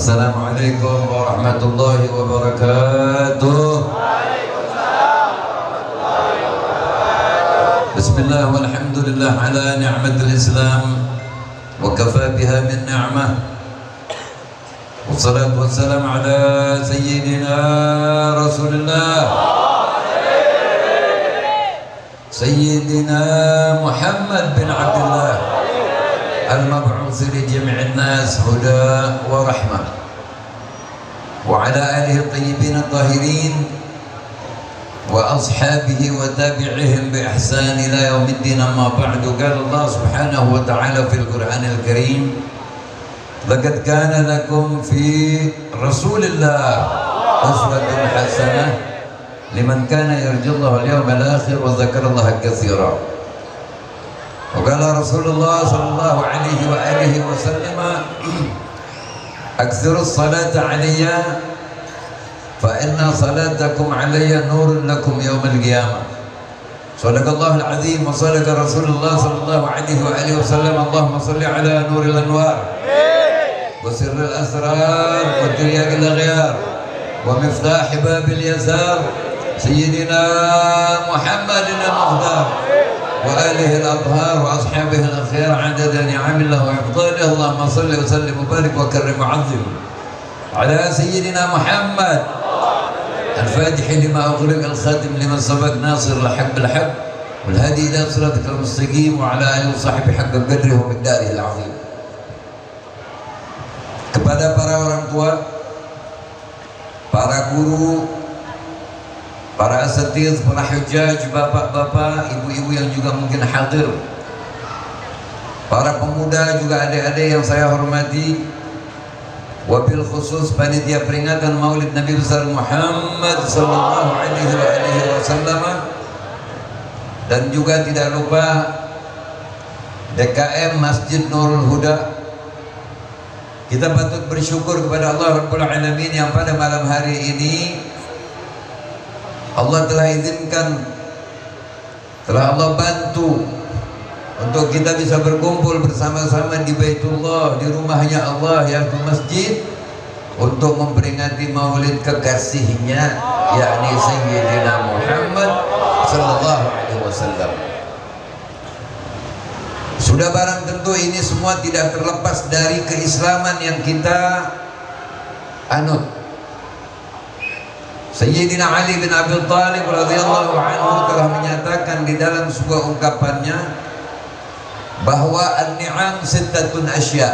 Assalamualaikum warahmatullahi wabarakatuh. Bismillah walhamdulillah ala ni'matil Islam wa kafa biha min ni'mah. Wassalatu wassalamu ala sayyidina Rasulillah Sayyidina Muhammad bin Abdullah المبعوث لجميع الناس هدى ورحمة وعلى آله الطيبين الطاهرين وأصحابه وتابعهم بإحسان إلى يوم الدين. أما بعد، قال الله سبحانه وتعالى في القرآن الكريم: لقد كان لكم في رسول الله أسوة حسنة لمن كان يرجو الله اليوم الآخر وذكر الله كثيرا. وقال رسول الله صلى الله عليه وآله وسلم: أكثروا الصلاة علي فإن صلاتكم علي نور لكم يوم القيامة. صدق الله العظيم وصدق رسول الله صلى الله عليه وآله وسلم. اللهم صل على نور الأنوار وسر الأسرار وترياق الأغيار ومفتاح باب اليسار سيدنا محمد المختار وآله الأطهار وأصحابه الأخيار عدد نعم الله وإفضاله. اللهم صل وسلم وبارك وكرم وعظم على سيدنا محمد الفاتح لما أغلق الخاتم لما سبق ناصر الحق بالحق والهادي إلى صراطك المستقيم وعلى آله وصحبه حق قدره ومقداره العظيم. Kepada para orang tua, para guru, para asatiz, para hujjaj, bapak-bapak, ibu-ibu yang juga mungkin hadir, para pemuda, juga adik-adik yang saya hormati, wabil khusus panitia peringatan Maulid Nabi besar Muhammad sallallahu alaihi wasallam, dan juga tidak lupa DKM Masjid Nurul Huda. Kita patut bersyukur kepada Allah Rabbul Alamin yang pada malam hari ini Allah telah izinkan, telah Allah bantu untuk kita bisa berkumpul bersama-sama di Baitullah, di rumahnya Allah yaitu masjid, untuk memperingati maulid kekasihnya yakni Sayyidina Muhammad sallallahu alaihi wasallam. Sudah barang tentu ini semua tidak terlepas dari keislaman yang kita anut. Sayyidina Ali bin Abi Thalib radhiyallahu anhu telah menyatakan di dalam sebuah ungkapannya bahwa an-ni'am sittatun asya,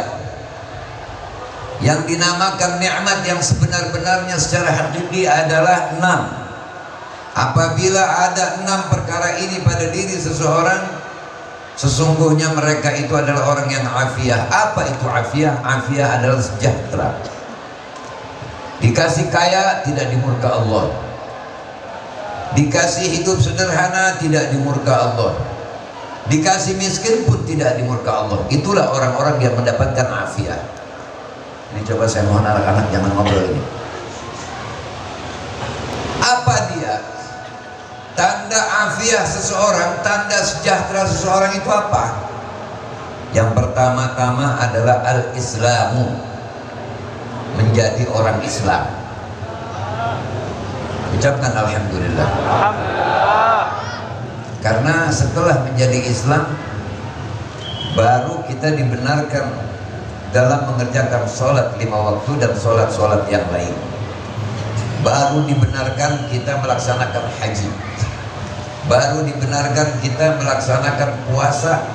yang dinamakan nikmat yang sebenar-benarnya secara hakiki adalah 6. Apabila ada 6 perkara ini pada diri seseorang, sesungguhnya mereka itu adalah orang yang afiah. Apa itu afiah? Afiah adalah sejahtera. Dikasih kaya tidak dimurka Allah, dikasih hidup sederhana tidak dimurka Allah, dikasih miskin pun tidak dimurka Allah. Itulah orang-orang yang mendapatkan afiah. Ini coba saya mohon anak-anak jangan ngobrol ini. Apa dia? Tanda afiah seseorang, tanda sejahtera seseorang itu apa? Yang pertama-tama adalah al-islamu, menjadi orang Islam. Ucapkan alhamdulillah. Karena setelah menjadi Islam baru kita dibenarkan dalam mengerjakan sholat 5 waktu dan sholat-sholat yang lain. Baru dibenarkan kita melaksanakan haji, baru dibenarkan kita melaksanakan puasa,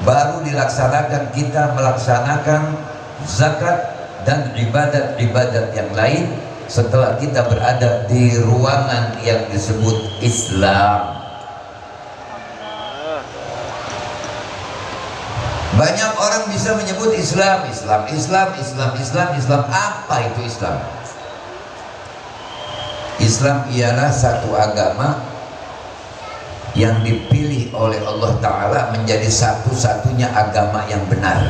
baru dilaksanakan kita melaksanakan zakat dan ibadat-ibadat yang lain setelah kita berada di ruangan yang disebut Islam. Banyak orang bisa menyebut Islam. Apa itu Islam? Islam ialah satu agama yang dipilih oleh Allah Ta'ala menjadi satu-satunya agama yang benar.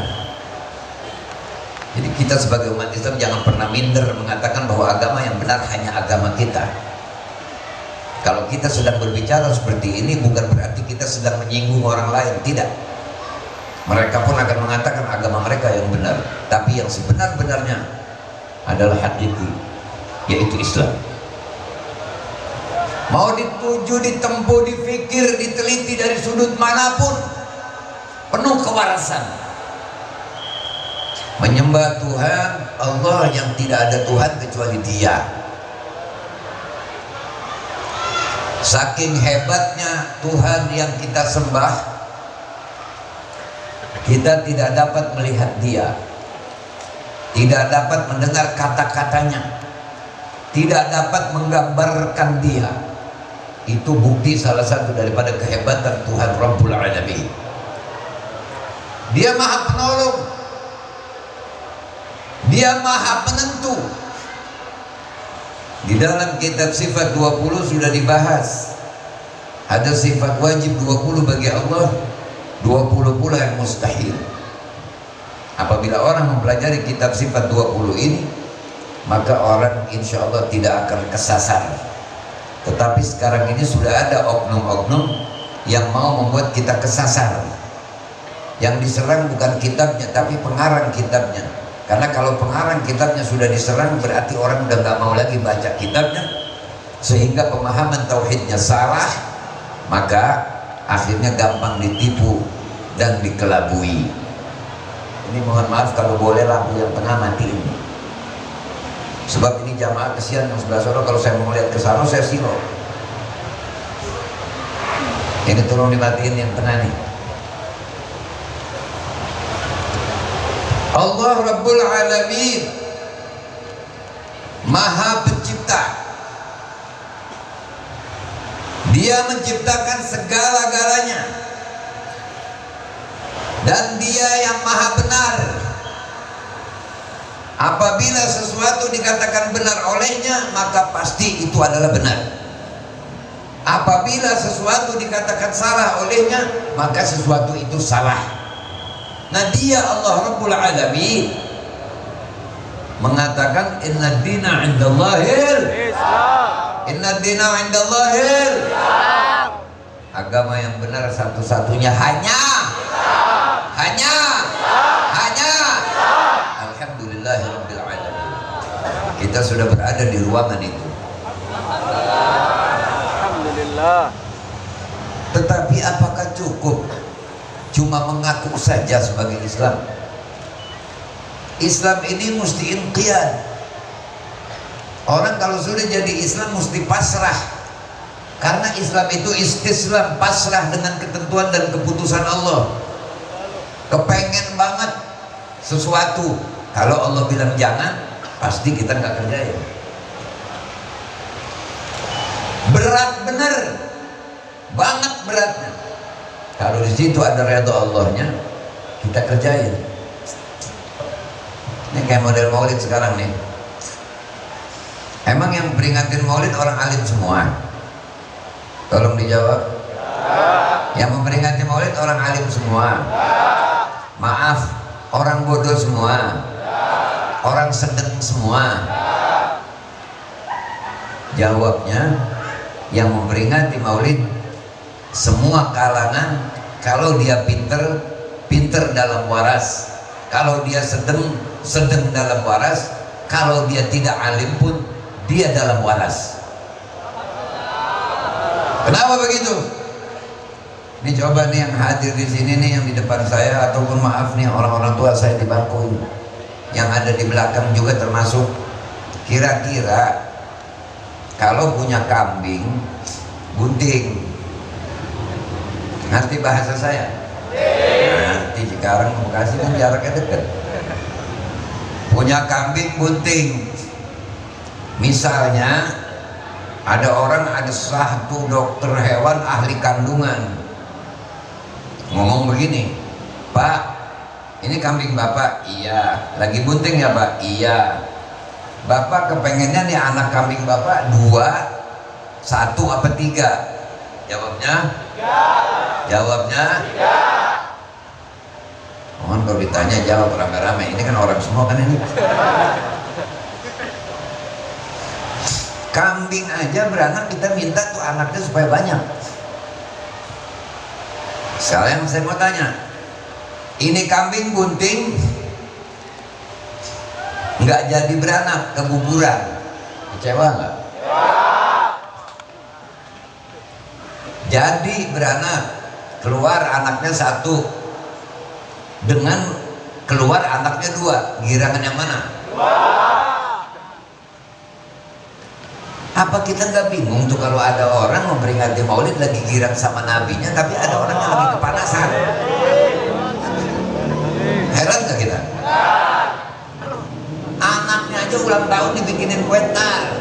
Jadi kita sebagai umat Islam jangan pernah minder mengatakan bahwa agama yang benar hanya agama kita. Kalau kita sedang berbicara seperti ini bukan berarti kita sedang menyinggung orang lain, tidak. Mereka pun akan mengatakan agama mereka yang benar, tapi yang sebenar-benarnya adalah hakiki, yaitu Islam. Mau dituju, ditempuh, dipikir, diteliti dari sudut manapun, penuh kewarasan. Menyembah Tuhan Allah yang tidak ada Tuhan kecuali Dia. Saking hebatnya Tuhan yang kita sembah, kita tidak dapat melihat Dia, tidak dapat mendengar kata-katanya, tidak dapat menggambarkan Dia. Itu bukti salah satu daripada kehebatan Tuhan Rabbul Alamin. Dia Maha Penolong, Dia Maha Penentu. Di dalam kitab sifat 20 sudah dibahas. Ada sifat wajib 20 bagi Allah, 20 pula yang mustahil. Apabila orang mempelajari kitab sifat 20 ini, maka orang insya Allah tidak akan kesasar. Tetapi sekarang ini sudah ada oknum-oknum yang mau membuat kita kesasar. Yang diserang bukan kitabnya, tapi pengarang kitabnya. Karena kalau pengarang kitabnya sudah diserang, berarti orang udah gak mau lagi baca kitabnya, sehingga pemahaman tauhidnya salah, maka akhirnya gampang ditipu dan dikelabui. Ini mohon maaf kalau boleh lampu yang tengah matiin, sebab ini jamaah kesian yang sebelah sana. Kalau saya mau lihat ke sana, saya silo. Ini tolong dimatiin yang tengah nih. Allah Rabbul Alamin, Maha Pencipta. Dia menciptakan segala-galanya, dan Dia yang Maha benar. Apabila sesuatu dikatakan benar olehnya, maka pasti itu adalah benar. Apabila sesuatu dikatakan salah olehnya, maka sesuatu itu salah. Nah, Dia Allah Rabbul Alamin mengatakan inna dina indallahil Islam. Inna dina indallahil Islam. Agama yang benar satu-satunya hanya Alhamdulillahirabbil alamin. Kita sudah berada di ruangan itu. Alhamdulillah. Tetapi apakah cukup cuma mengaku saja sebagai Islam? Islam ini mesti inqiyad. Orang kalau sudah jadi Islam mesti pasrah. Karena Islam itu istislam, pasrah dengan ketentuan dan keputusan Allah. Kepengen banget sesuatu, kalau Allah bilang jangan, pasti kita nggak kerjain. Berat bener, banget beratnya. Kalau di situ ada redha Allahnya, kita kerjain. Ini kayak model maulid sekarang nih. Emang yang peringatin maulid orang alim semua? Tolong dijawab. Yang memperingati maulid orang alim semua? Maaf, orang bodoh semua? Orang sedeng semua? Jawabnya, yang memperingati maulid semua kalangan. Kalau dia pinter, pinter dalam waras. Kalau dia sedeng, sedeng dalam waras. Kalau dia tidak alim pun, dia dalam waras. Kenapa begitu? Ini coba nih yang hadir di sini nih, yang di depan saya, ataupun maaf nih orang-orang tua saya di bangku ini, yang ada di belakang juga termasuk. Kira-kira kalau punya kambing gunting, ngerti bahasa saya? Ngerti. Sekarang Bekasi kan jaraknya dekat. Punya kambing bunting, misalnya ada orang, ada satu dokter hewan ahli kandungan ngomong begini, Pak, ini kambing Bapak? Iya. Lagi bunting ya Pak? Iya. Bapak kepengennya nih anak kambing Bapak 2, 1 apa 3? Jawabnya? 3. Jawabnya? 3. Mohon kalau ditanya jawab rame-rame. Ini kan orang semua kan ini. Kambing aja beranak, kita minta tuh anaknya supaya banyak. Sekarang saya mau tanya, ini kambing bunting nggak jadi beranak, keguguran. Kecewa nggak? Jadi beranak, keluar anaknya satu, dengan keluar anaknya dua, girangan yang mana? Apa kita nggak bingung tuh kalau ada orang memperingati Maulid lagi girang sama nabinya, tapi ada orang yang lagi kepanasan? Heran nggak kita? Anaknya aja ulang tahun dibikinin kue tar.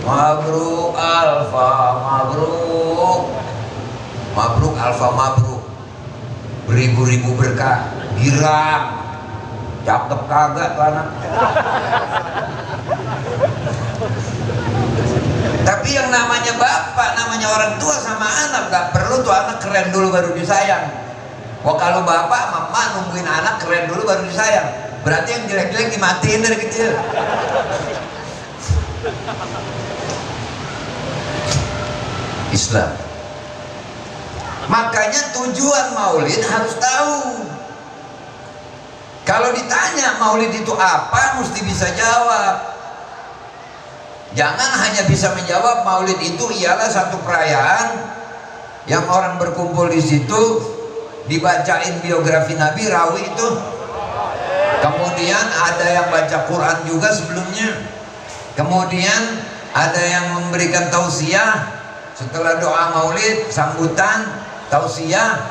Mabruk alfa, mabruk, mabruk alfa, mabruk. Beribu-ribu berkah, girang, cakep kagak tuh anak. Tapi yang namanya bapak, namanya orang tua sama anak, gak perlu tuh anak keren dulu baru disayang. Wah kalau bapak mama nungguin anak keren dulu baru disayang, berarti yang jelek-jelek dimatiin dari kecil. Islam. Makanya tujuan Maulid harus tahu. Kalau ditanya Maulid itu apa, mesti bisa jawab. Jangan hanya bisa menjawab Maulid itu ialah satu perayaan yang orang berkumpul di situ, dibacain biografi Nabi, rawi itu. Kemudian ada yang baca Quran juga sebelumnya. Kemudian ada yang memberikan tausiah setelah doa Maulid, sambutan, tausiah,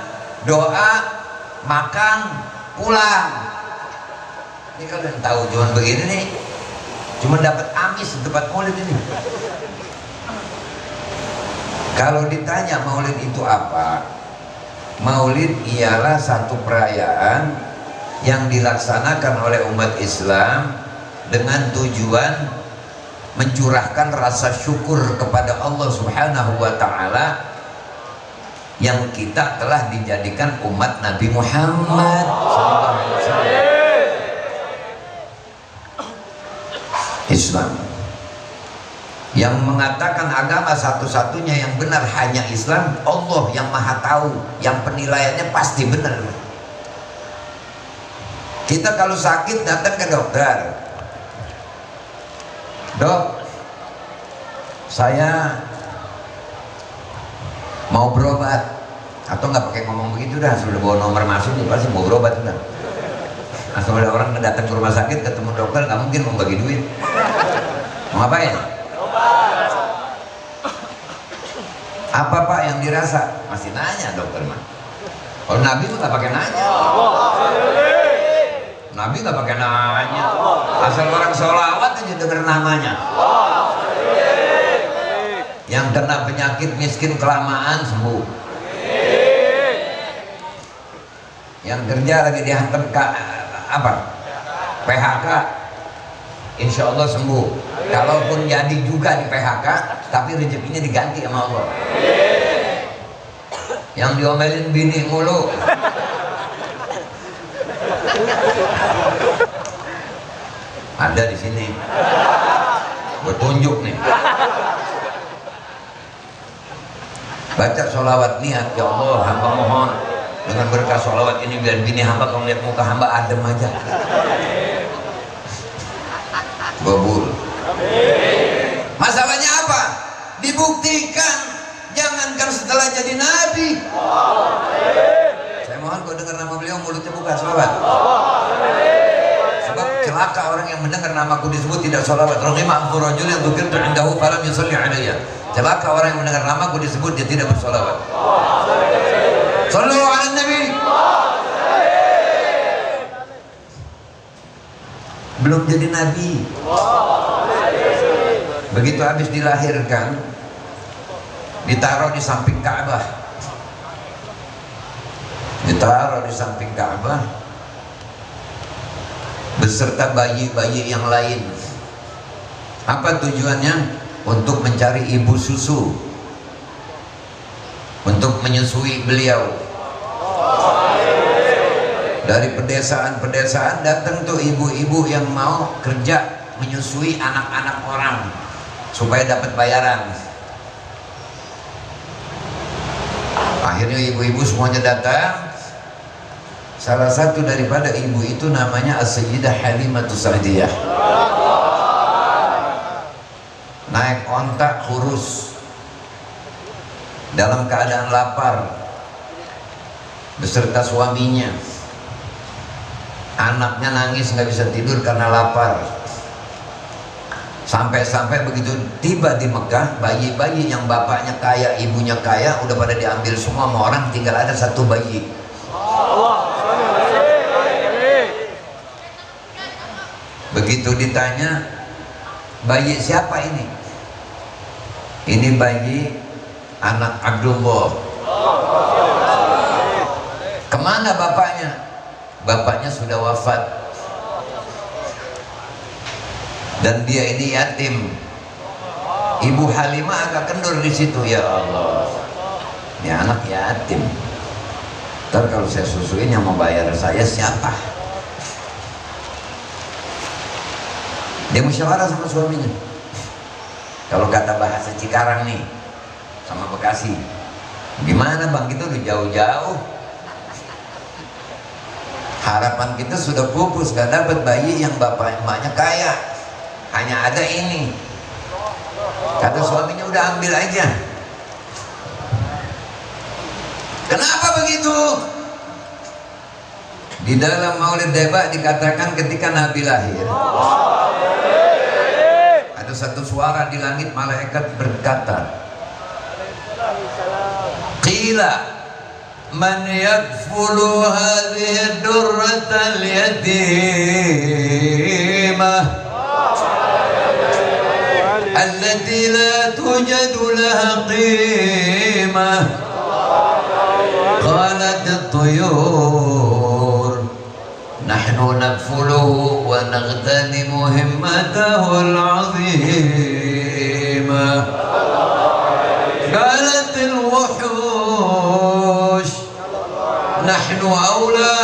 doa, makan, pulang. Ini kalian tahu cuma begini nih. Cuma dapat amis di tempat Maulid ini. Kalau ditanya Maulid itu apa? Maulid ialah satu perayaan yang dilaksanakan oleh umat Islam dengan tujuan mencurahkan rasa syukur kepada Allah Subhanahu wa Ta'ala yang kita telah dijadikan umat Nabi Muhammad SAW. Islam yang mengatakan agama satu-satunya yang benar hanya Islam, Allah yang maha tahu, yang penilaiannya pasti benar. Kita kalau sakit datang ke dokter, dok, saya mau berobat, atau nggak pakai ngomong begitu dah, sudah bawa nomor masuk nih pasti mau berobat udah. Asal ada orang datang ke rumah sakit ketemu dokter, nggak mungkin mau bagi duit. Mau ngapain? Apa pak yang dirasa? Masih nanya dokter mah. Kalau Nabi tuh nggak pakai nanya. Nabi nggak pakai nanya. Asal orang sholawat aja denger namanya. Yang kena penyakit miskin kelamaan sembuh. Yang kerja lagi dihantam ke apa? PHK, insya Allah sembuh. Kalaupun jadi juga di PHK, tapi rezekinya diganti sama Allah. Yang diomelin bini mulu, ada di sini. Gue tunjuk nih. Baca sholawat niat, ya Allah, hamba mohon dengan berkah sholawat ini biar bini hamba kalau lihat muka hamba adem aja. Gobul. Masalahnya apa? Dibuktikan. Jangankan setelah jadi nabi. Saya mohon kau dengar nama beliau mulutnya buka sholawat. Sebab celaka orang yang mendengar namaku disebut tidak sholawat. Rahimah anfu rajul yang dzukirtu indahu falam yusalli alayya. Celaka orang yang mendengar namaku disebut dia tidak bersolawat. Sallu ala nabi. Belum jadi nabi. Begitu habis dilahirkan, ditaruh di samping Ka'bah. Ditaruh di samping Ka'bah beserta bayi-bayi yang lain. Apa tujuannya? Untuk mencari ibu susu, untuk menyusui beliau. Dari pedesaan-pedesaan datang tuh ibu-ibu yang mau kerja menyusui anak-anak orang supaya dapat bayaran. Akhirnya ibu-ibu semuanya datang, Salah satu daripada ibu itu namanya As-Sayyidah Halimatus Sa'diyah. Naik onta kurus, dalam keadaan lapar, beserta suaminya. Anaknya nangis nggak bisa tidur karena lapar. Sampai-sampai begitu tiba di Mekah, bayi-bayi yang bapaknya kaya, ibunya kaya, udah pada diambil semua sama orang, tinggal ada satu bayi. Begitu ditanya, bayi siapa ini? Ini bayi anak Abdullah. Kemana bapaknya? Bapaknya sudah wafat. Dan dia ini yatim. Ibu Halimah agak kendur di situ. Ya Allah, ini anak yatim. Ntar kalau saya susuin yang membayar saya siapa? Dia musyawarah sama suaminya. Kalau kata bahasa Cikarang nih, sama Bekasi, gimana bang, kita udah jauh-jauh, harapan kita sudah pupus, gak dapat bayi yang bapak emaknya kaya, hanya ada ini. Kata suaminya, udah ambil aja. Kenapa begitu? Di dalam Maulid Deba dikatakan ketika Nabi lahir, ada satu suara di langit, malaikat berkata, qila man yakfulu hadhihi durratal yatimah allati la tujadu laha qimah. Qalat at-tuyur nahnu nakfuluhu wa naghtanimu himmatahu al-'azimah. Qalat al-wuhush nahnu awla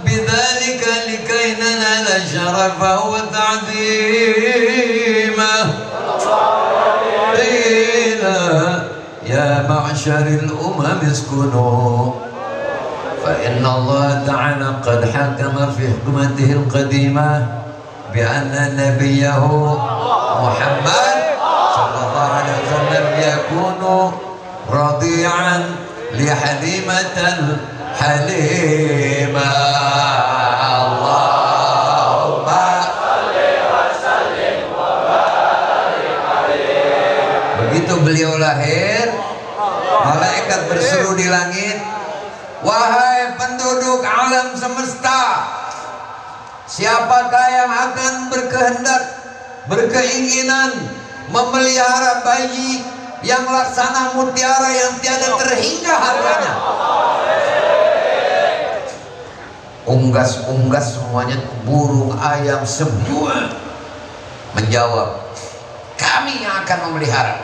bidzalika likay nanala sharafahu wa ta'zimah. Qila ya ma'syaril umam iskunu fa inna Allah ta'ala qad hakama fi hikmatihi al-qadimah bi anna nabiyahu Muhammad sallallahu alaihi wasallam yakunu radi'an li halimatal halimah. Allahumma salli wa sallim wa barik alaihi. Begitu beliau lahir, malaikat berseru di langit, wahai penduduk alam semesta, siapakah yang akan berkehendak, berkeinginan memelihara bayi yang laksana mutiara yang tiada terhingga harganya? Unggas-unggas semuanya, burung, ayam, semua menjawab, kami yang akan memelihara,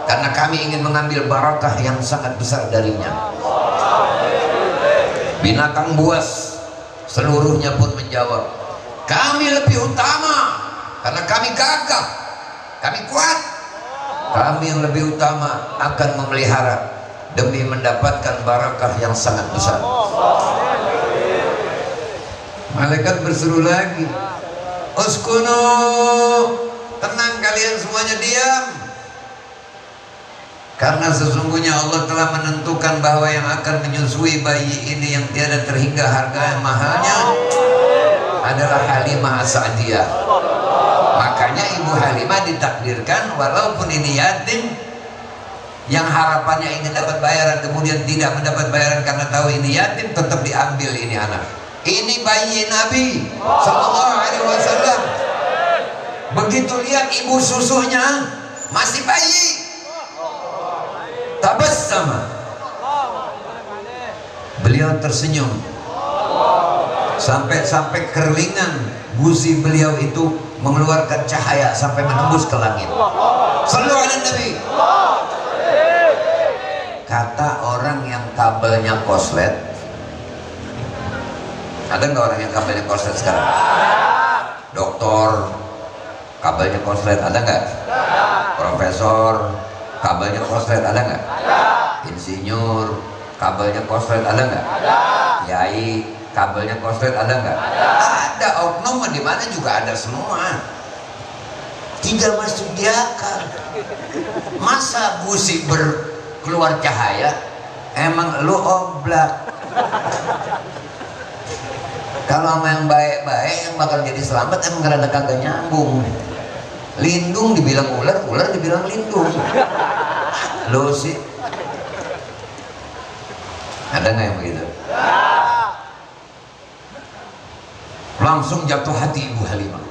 karena kami ingin mengambil barakah yang sangat besar darinya. Binatang buas seluruhnya pun menjawab, kami lebih utama karena kami gagah, kami kuat, kami yang lebih utama akan memelihara demi mendapatkan barakah yang sangat besar. Malaikat berseru lagi, uskunu, tenang kalian semuanya, diam, karena sesungguhnya Allah telah menentukan bahwa yang akan menyusui bayi ini yang tiada terhingga harga mahalnya adalah Halimah As-Sa'diyah. Makanya Ibu Halimah ditakdirkan walaupun ini yatim, yang harapannya ingin dapat bayaran kemudian tidak mendapat bayaran karena tahu ini yatim, tetap diambil ini anak. Ini bayi Nabi Sallallahu Alaihi Wasallam. Begitu lihat ibu susunya masih bayi, tabassama, beliau tersenyum sampai kerlingan gusi beliau itu mengeluarkan cahaya sampai menembus ke langit. Sallallahu alaihi Nabi. Kata orang yang kabelnya koslet, ada nggak orang yang kabelnya koslet sekarang? Doktor kabelnya koslet ada nggak? Profesor kabelnya koslet ada nggak? Insinyur kabelnya koslet ada nggak? Kiai kabelnya korslet ada nggak? Ada. Oknum di mana juga ada semua. Tidak masuk di akal. Masa busi berkeluar cahaya? Emang lu oblak. Kalau sama yang baik-baik yang bakal jadi selamat emang rada kagak nyambung. Lindung dibilang ular, ular dibilang lindung. Lu sih ada nggak yang begitu? Langsung jatuh hati Ibu Halimah.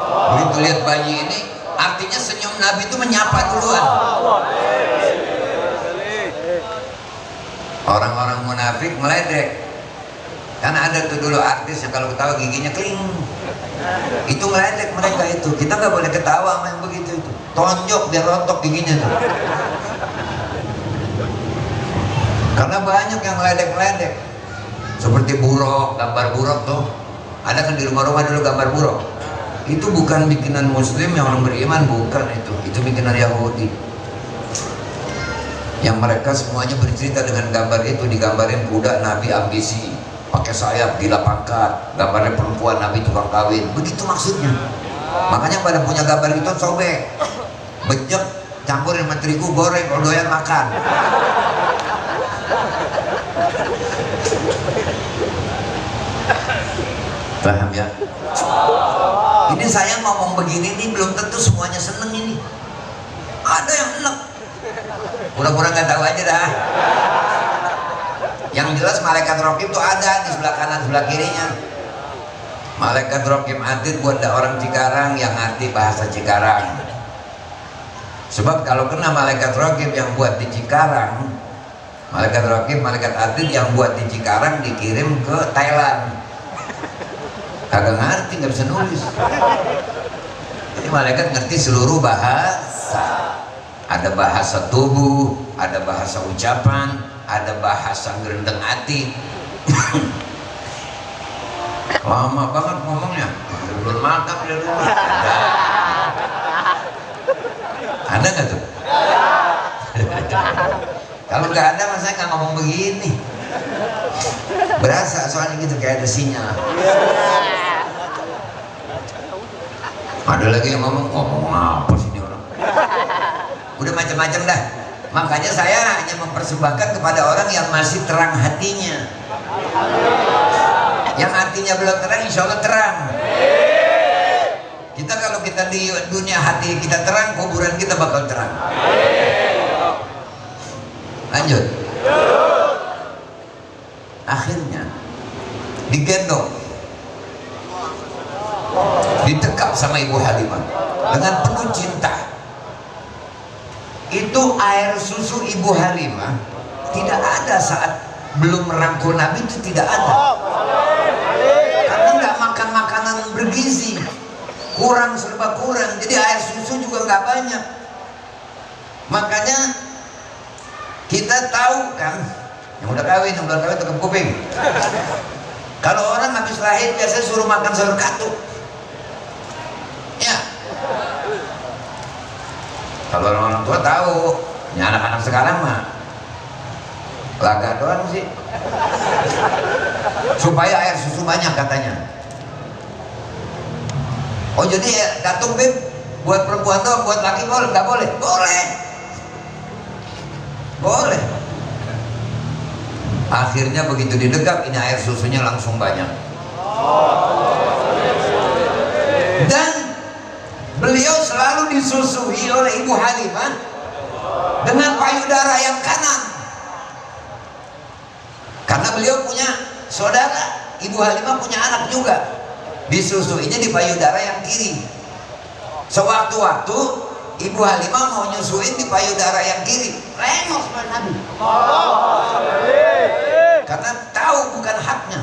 Begitu lihat bayi ini, artinya senyum Nabi itu menyapa duluan. Orang-orang munafik meledek. Karena ada tuh dulu artis yang kalau ketawa giginya kling. Itu meledek mereka itu. Kita nggak boleh ketawa sama yang begitu itu. Tonjok biar rontok giginya tuh. Karena banyak yang meledek-meledek. Seperti buruk, gambar buruk tuh. Ada kan di rumah-rumah dulu gambar buruk. Itu bukan bikinan Muslim yang orang beriman, bukan itu. Itu bikinan Yahudi. Yang mereka semuanya bercerita dengan gambar itu, digambarin kuda Nabi ambisi, pakai sayap, gila pangkat, gambarnya perempuan Nabi tukang kawin. Begitu maksudnya. Makanya pada punya gambar itu sobek, bejek, campurin sama terigu, goreng, kalau doyan makan. Paham ya? Ini saya ngomong begini nih belum tentu semuanya seneng ini. Ada yang enak. Pura-pura nggak tahu aja dah. Yang jelas malaikat Raqib itu ada di sebelah kanan sebelah kirinya. Malaikat Raqib Atid buat orang Cikarang yang ngerti bahasa Cikarang. Sebab kalau kena malaikat Raqib yang buat di Cikarang, malaikat Raqib, malaikat Atid yang buat di Cikarang dikirim ke Thailand. Kagak ngerti, nggak bisa nulis. Jadi malaikat ngerti seluruh bahasa. Ada bahasa tubuh, ada bahasa ucapan, ada bahasa ngerendeng hati. Lama banget ngomongnya. Belum makan dari rumah. Ada nggak tuh? Kalau nggak ada, mas saya nggak ngomong begini. Berasa soalnya gitu kayak ada sinyal. Ada lagi yang ngomong apa sih ini orang? Udah macam-macam dah. Makanya saya hanya mempersembahkan kepada orang yang masih terang hatinya. Yang hatinya belum terang, insya Allah terang. Kita kalau kita di dunia hati kita terang, kuburan kita bakal terang. Lanjut. Akhirnya digendong, ditekap sama Ibu Halimah dengan penuh cinta. Itu air susu Ibu Halimah tidak ada saat belum merangkul Nabi, itu tidak ada. Karena nggak makan makanan bergizi, kurang serba kurang, jadi air susu juga nggak banyak. Makanya kita tahu kan, yang udah kawin, yang belum kawin tekep kuping. Kalau orang habis lahir biasanya suruh makan sayur katuk. Ya. Kalau orang tua tahu, ini anak-anak sekarang mah laga doang sih. Supaya air susu banyak katanya. Oh jadi katuk beb buat perempuan doang, buat laki boleh? Nggak boleh? Boleh. Boleh. Akhirnya begitu didekap, ini air susunya langsung banyak. Dan beliau selalu disusui oleh Ibu Halimah dengan payudara yang kanan. Karena beliau punya saudara, Ibu Halimah punya anak juga. Disusuinya di payudara yang kiri. Sewaktu-waktu Ibu Halimah mau nyusuin di payudara yang kiri, rengok sama Nabi. Karena tahu bukan haknya.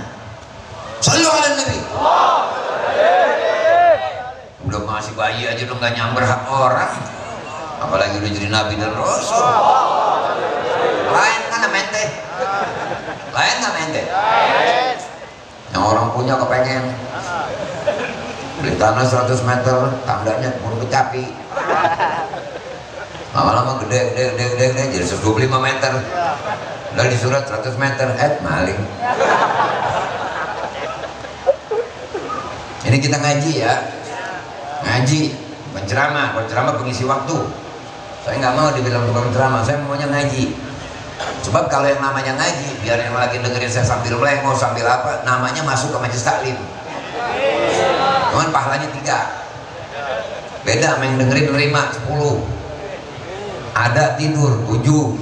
Sallu ala Nabi. Udah masih bayi aja udah nggak nyamber hak orang, apalagi udah jadi Nabi dan Rasul. Lain kan mente? Lain nggak mente? Yang orang punya kepengen beli tanah 100 meter, tandanya mau kecapi. Lama-lama gede jadi 125 meter. Udah di surat 100 meter, maling. Ini kita ngaji ya, ngaji, bukan ceramah. Kalau ceramah pengisi waktu. Saya nggak mau dibilang tukang ceramah, saya maunya ngaji. Sebab kalau yang namanya ngaji, biar yang lagi dengerin saya sambil melengos, sambil apa, namanya masuk ke majelis taklim. Cuman pahalanya 3. Beda sama yang dengerin 5, 10. Ada tidur 7.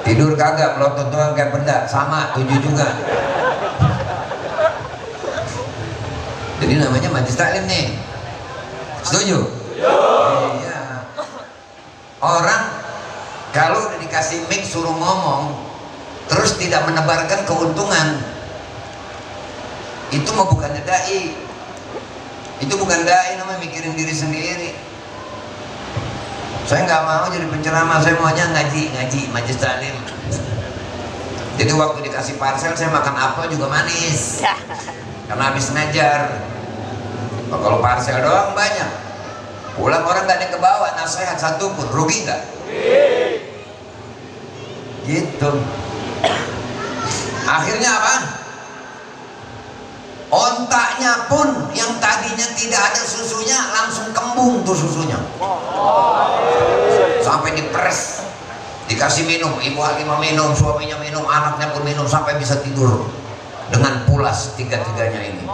Tidur kagak, melotot doang kayak benda, sama 7 juga. Jadi namanya majelis taklim nih. Setuju? Iya. Orang kalau udah dikasih mic suruh ngomong terus tidak menebarkan keuntungan, itu mah bukannya dai. Itu bukan dai, namanya mikirin diri sendiri. Saya nggak mau jadi penceramah, saya maunya ngaji majelis taklim. Jadi waktu dikasih parcel saya makan apa juga manis karena habis ngajar. Kalau parcel doang banyak, pulang orang nggak ada yang kebawa nasihat satu pun, rugi nggak? Gitu. Akhirnya apa? Ontaknya pun yang tadinya tidak ada susunya langsung kembung tuh susunya. Sampai diperes, dikasih minum, ibu Halimah minum, suaminya minum, anaknya pun minum, sampai bisa tidur dengan pulas tiga-tiganya ini.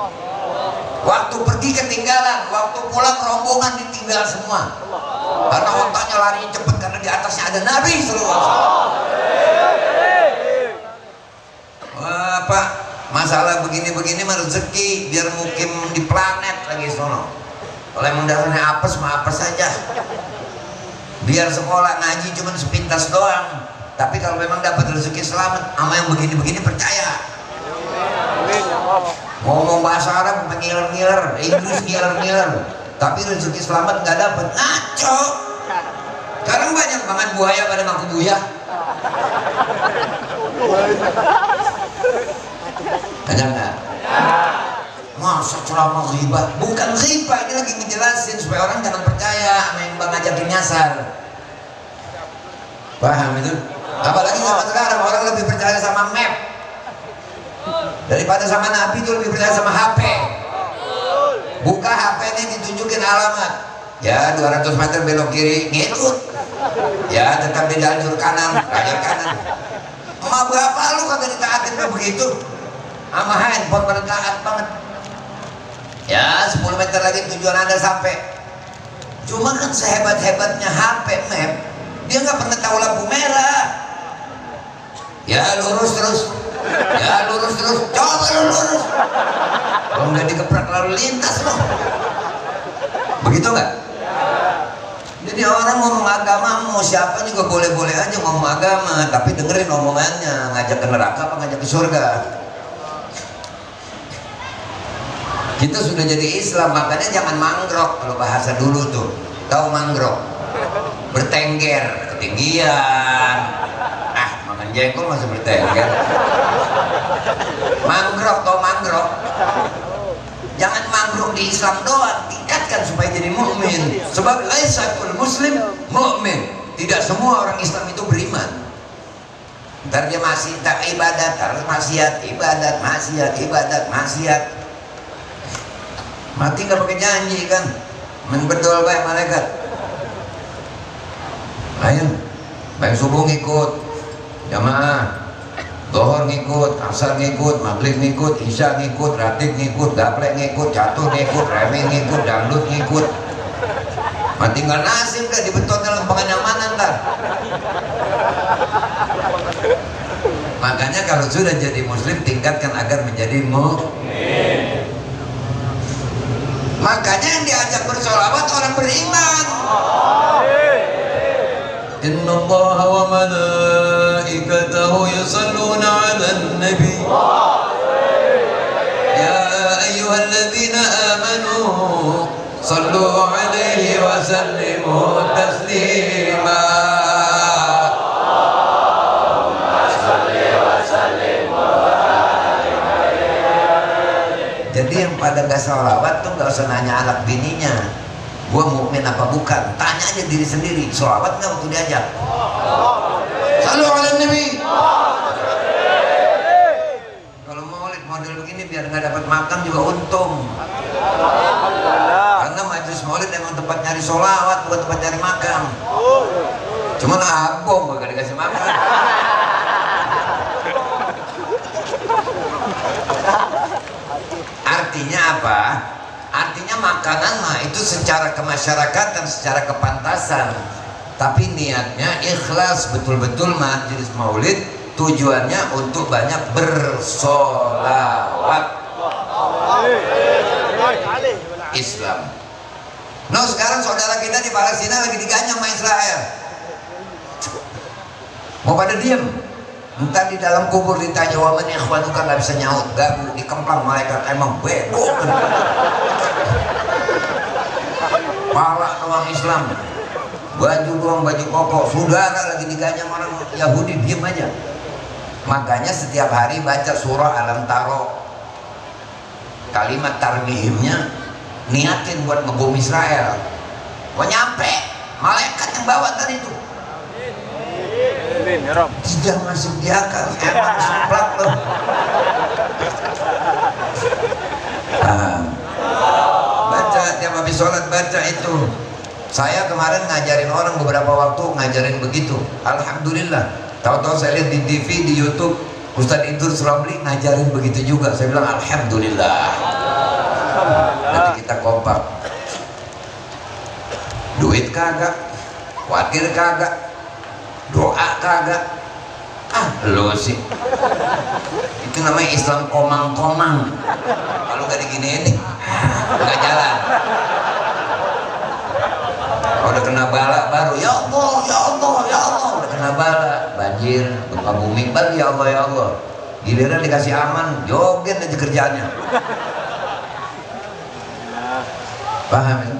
Waktu pergi ketinggalan, waktu pulang rombongan ditinggal semua. Karena otaknya lari cepat karena di atasnya ada Nabi sallallahu alaihi wasallam. Wah, Pak, masalah begini-begini mah rezeki, biar mukim di planet lagi sono. Kalau emang dasarnya apes mah apes saja. Biar sekolah ngaji cuma sepintas doang. Tapi kalau memang dapat rezeki selamat, sama yang begini-begini percaya. Ngomong bahasa Arab ngiler-ngiler, Inggris ngiler-ngiler, tapi rezeki selamat nggak dapat, ngaco. Sekarang banyak banget buaya pada ngaku buaya. Ada nggak? Masa ceramah ghibah? Bukan ghibah, ini lagi ngejelasin supaya orang jangan percaya sama yang bang ngajakin nyasar. Paham itu? Apalagi zaman sekarang orang lebih percaya sama map daripada sama Nabi, itu lebih percaya sama HP. Buka HP ini ditunjukin alamat, ya 200 meter belok kiri, ngikut. Ya tetap di jalur kanan, layar kanan. Emak berapa lu kagak ditaatin begitu? Sama handphone pada taat banget. Ya 10 meter lagi tujuan Anda sampai. Cuma kan sehebat-hebatnya HP map, dia nggak pernah tahu lampu merah. Ya lurus terus, ya lurus terus, coba lu lurus. Kalau nggak dikeprak lalu lintas loh. Begitu nggak? Jadi orang ngomong agama, mau siapa juga boleh-boleh aja ngomong agama, tapi dengerin omongannya, ngajak ke neraka apa ngajak ke surga. Kita sudah jadi Islam, makanya jangan manggrok. Kalau bahasa dulu tuh, tahu manggrok? Bertengger, ketinggian. Makan jengkol masih bertengger. Manggrok, tau manggrok? Jangan manggrok di Islam doang, tingkatkan supaya jadi mukmin. Sebab laisakul muslim mukmin. Tidak semua orang Islam itu beriman. Ntar dia masih tak ibadat, harus maksiat, ibadat, maksiat, ibadat, maksiat. Mati nggak pakai janji kan? Menbedol baik malaikat. Ayo, baik subuh ngikut, jamaah, Zuhur ngikut, asar ngikut, maghrib ngikut, isya ngikut, ratib ngikut, gaplek ngikut, catur ngikut, remeh ngikut, dangdut ngikut. Mati nggak nasib dah dibetot dalam penganyamanan ntar. Makanya kalau sudah jadi muslim, tingkatkan agar menjadi mukmin. Makanya yang diajak bersolawat orang beriman. Inna Allah wa malaikatahu yusalluna ala nabi ya ayyuhalladzina amanu sallu alaihi wa sallimu taslima. Jadi yang pada gak sholawat tuh gak usah nanya anak bininya, gua mukmin apa bukan, tanya aja diri sendiri, sholawat gak waktu diajak? Salu ala nabi. Kalau maulid model begini ini biar nggak dapat makan juga untung. Karena majelis maulid emang tempat nyari sholawat, bukan tempat nyari makan. Cuman abong gak dikasih makan. Artinya apa? Artinya makanan mah itu secara kemasyarakatan, secara kepantasan. Tapi niatnya ikhlas, betul-betul majelis maulid tujuannya untuk banyak bersolawat Islam. Nah sekarang saudara kita di Palestina lagi diganyang sama Israel. Mau pada diem? Entar di dalam kubur ditanya waman ikhwanuka nggak bisa nyaut, gabu dikemplang malaikat emang bego. Pala doang Islam, baju doang baju koko, saudara lagi diganyang orang Yahudi, diem aja. Makanya setiap hari baca surah Alam Taro, kalimat tarmihimnya niatin buat ngebom Israel. Mau nyampe malaikat yang bawa tadi itu tidak masuk di akal, emang semplak loh. Baca tiap habis sholat, baca itu. Saya kemarin ngajarin orang beberapa waktu, ngajarin begitu. Alhamdulillah. Tahu-tahu saya lihat di TV, di YouTube, Ustadz Idrus Ramli ngajarin begitu juga. Saya bilang alhamdulillah. Nanti kita kompak. Duit kagak, khawatir kagak, doa kagak. Lo sih. Itu namanya Islam komang-komang. Kalau gak diginiin nih, nggak jalan. Kalau udah kena bala baru ya Allah, ya Allah, ya Allah. Udah kena bala, banjir, gempa bumi, baru ya Allah, ya Allah. Giliran dikasih aman, joget aja kerjaannya. Paham ya?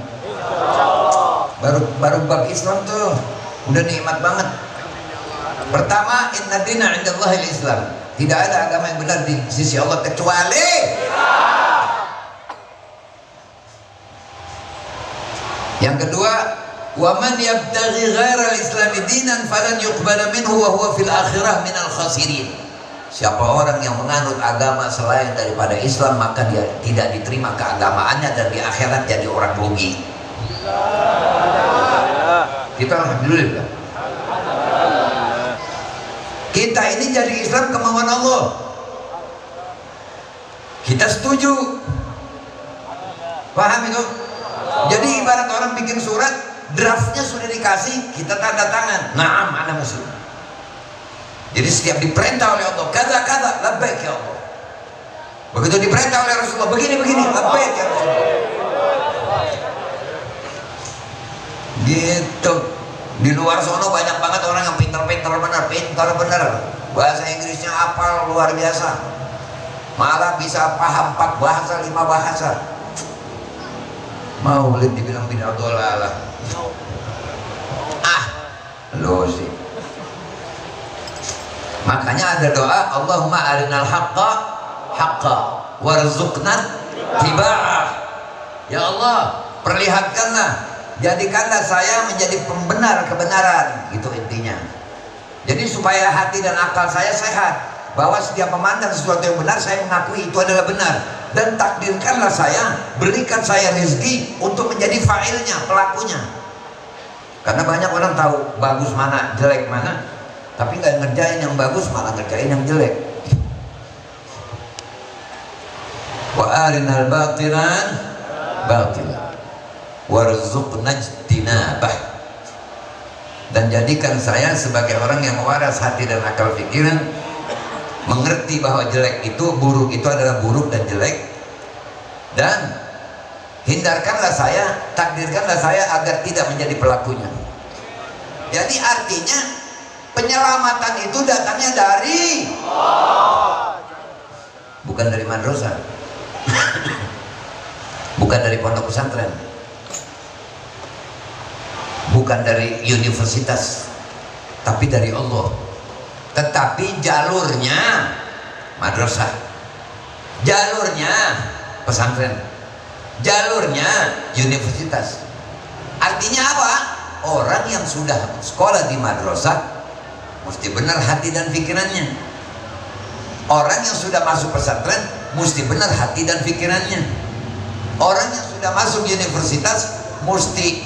Baru bab Islam tuh udah nikmat banget. Pertama, inna dina indallahil Islam. Tidak ada agama yang benar di sisi Allah kecuali yang kedua, wa man yabtaghi ghairal islami dinan falan yuqbala minhu wa huwa fil akhirah minal khasirin. Siapa orang yang menganut agama selain daripada Islam, maka dia tidak diterima keagamaannya dan di akhirat jadi orang rugi. Kita alhamdulillah. Kita ini jadi Islam kemauan Allah. Kita setuju. Paham itu? Jadi ibarat orang bikin surat, draftnya sudah dikasih, kita tanda tangan. Naam, ana muslim. Jadi setiap diperintah oleh Allah, kata-kata, labbaik ya Allah. Begitu diperintah oleh Rasulullah, begini, labbaik ya Rasulullah. Gitu. Di luar sono banyak banget orang yang pintar benar, bahasa Inggrisnya hafal luar biasa, malah bisa paham 4 bahasa 5 bahasa. Maulid dibilang bid'ah dhalalah. Lo sih. Makanya ada doa, Allahumma arinal haqqa haqqa warzuqna tiba'ah. Ya Allah, perlihatkanlah, jadikanlah saya menjadi pembenar kebenaran, gitu intinya. Jadi supaya hati dan akal saya sehat, bahwa setiap memandang sesuatu yang benar saya mengakui itu adalah benar, dan takdirkanlah saya, berikan saya rezeki untuk menjadi fa'ilnya, pelakunya. Karena banyak orang tahu bagus mana, jelek mana, tapi nggak ngerjain yang bagus, malah ngerjain yang jelek. Wa arinal batilan batilan warzuqna ijtinabah. Dan jadikan saya sebagai orang yang waras hati dan akal pikiran, mengerti bahwa jelek itu, buruk itu adalah buruk dan jelek, dan hindarkanlah saya, takdirkanlah saya agar tidak menjadi pelakunya. Jadi artinya penyelamatan itu datangnya dari Allah, bukan dari madrasah. Bukan dari pondok pesantren, bukan dari universitas, tapi dari Allah. Tetapi jalurnya madrasah, jalurnya pesantren, jalurnya universitas. Artinya apa? Orang yang sudah sekolah di madrasah mesti benar hati dan pikirannya. Orang yang sudah masuk pesantren mesti benar hati dan pikirannya. Orang yang sudah masuk universitas mesti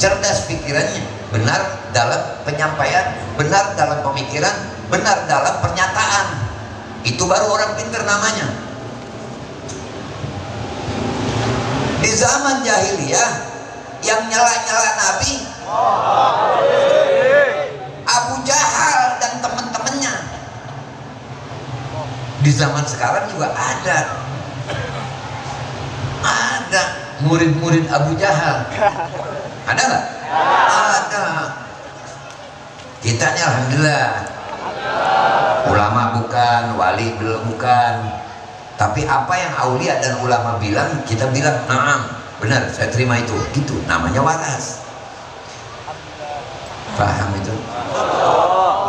cerdas pikirannya, benar dalam penyampaian, benar dalam pemikiran, benar dalam pernyataan. Itu baru orang pintar namanya. Di zaman jahiliyah yang nyela-nyela Nabi Abu Jahal dan teman-temannya. Di zaman sekarang juga ada murid-murid Abu Jahal. Ada nggak? Ada. Kita ini alhamdulillah ulama bukan, wali belum bukan, tapi apa yang aulia dan ulama bilang kita bilang naam, benar, saya terima itu. Gitu, namanya waras. Paham itu?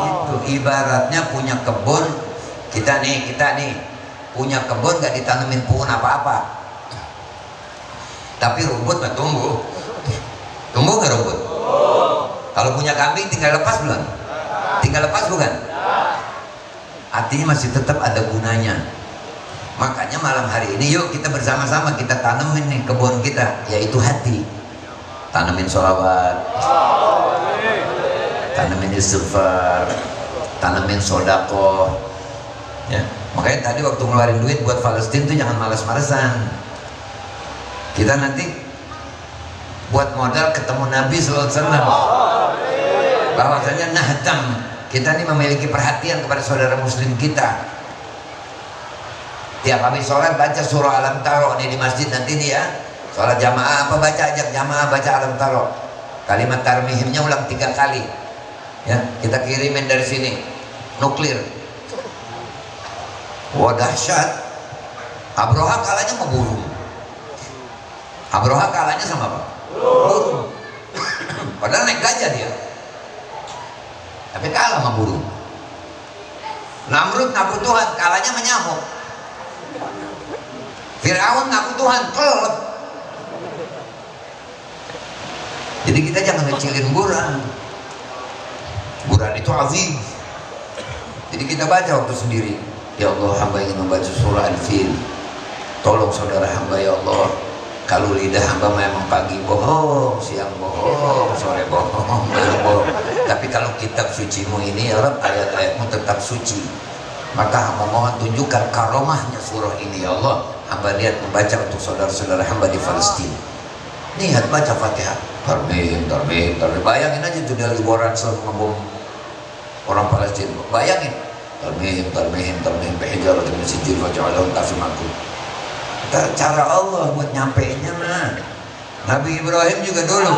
Itu ibaratnya punya kebun. Kita nih punya kebun gak ditanemin pohon apa-apa, tapi rumput gak tumbuh. Tumbuh gak rumput? Kalau punya kambing tinggal lepas belum? Tinggal lepas bukan? Artinya masih tetap ada gunanya. Makanya malam hari ini yuk kita bersama-sama kita tanemin nih kebun kita, yaitu hati. Tanemin sholawat, tanemin istighfar, tanemin sodako, ya. Makanya tadi waktu ngeluarin duit buat Palestina tuh jangan malas-malesan. Kita nanti buat modal ketemu Nabi SAW, bahwasanya nahdam, kita ini memiliki perhatian kepada saudara muslim kita. Tiap habis sholat baca surah Alam Taro nih di masjid nanti nih ya. Sholat jamaah apa baca, ajak jamaah baca Alam Taro. Kalimat tarmihimnya ulang 3 kali. Ya, kita kirimin dari sini. Nuklir. Wah dahsyat. Abroha kalahnya sama burung. Abroha kalahnya sama apa? Burung. Padahal naik gajah dia, tapi kalah sama burung. Namrud ngaku Tuhan, kalahnya sama nyamuk. Fir'aun ngaku Tuhan, kelep. Jadi kita jangan ngecilin buran. Buran itu azim. Jadi kita baca waktu sendiri. Ya Allah, hamba ingin membaca surah Al-Fil. Tolong saudara hamba ya Allah. Kalau lidah hamba memang pagi bohong, siang bohong, sore bohong, malam bohong. Tapi kalau kitab sucimu ini ya Rabb, ayat-ayatmu tetap suci. Maka hamba mohon tunjukkan karomahnya surah ini ya Allah. Hamba niat membaca untuk saudara-saudara hamba di Palestina. Niat baca Fatihah. Tarmim. Bayangin aja tuh dari luaran ngomong orang Palestina. Bayangin. Tarmim. Bihijaratin min sijil waja'alahum kafimakum. Cara Allah buat nyampeinnya mah. Nabi Ibrahim juga dulu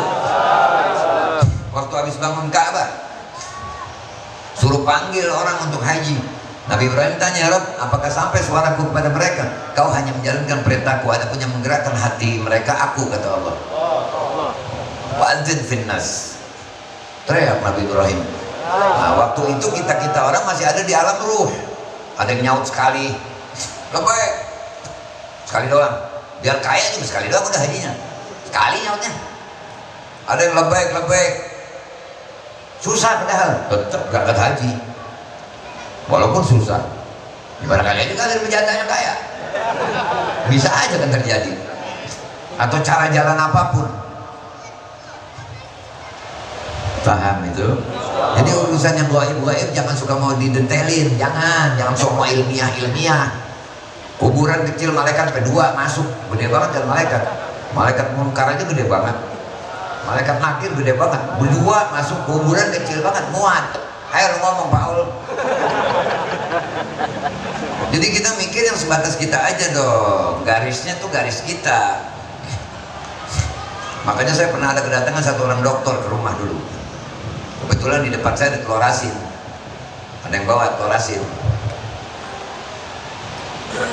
waktu habis bangun Ka'bah suruh panggil orang untuk haji. Nabi Ibrahim tanya, Rabb, apakah sampai suaraku kepada mereka? Kau hanya menjalankan perintahku, adapun yang menggerakkan hati mereka aku, kata Allah. Wa'adzin finnas. Teriak Nabi Ibrahim. Nah, waktu itu kita orang masih ada di alam ruh. Ada yang nyaut sekali, lebay, sekali doang, biar kaya juga sekali doang udah hajinya, sekali nyautnya. Ada yang lebay, susah padahal tetap berangkat haji walaupun susah. Gimana kali aja kalian berjatahnya kaya, bisa aja kan terjadi, atau cara jalan apapun. Paham itu? Jadi urusan yang gaib jangan suka mau didetailin, jangan semua ilmiah. Kuburan kecil malaikat sampai 2 masuk, gede banget dan malaikat munkar aja gede banget, malaikat nakir gede banget, 2 masuk kuburan kecil banget, muat. Ayo ngomong Paul. Jadi kita mikir yang sebatas kita aja dong, garisnya tuh garis kita. Makanya saya pernah ada kedatangan satu orang dokter ke rumah dulu. Kebetulan di depan saya ada telur asin, ada yang bawa telur asin.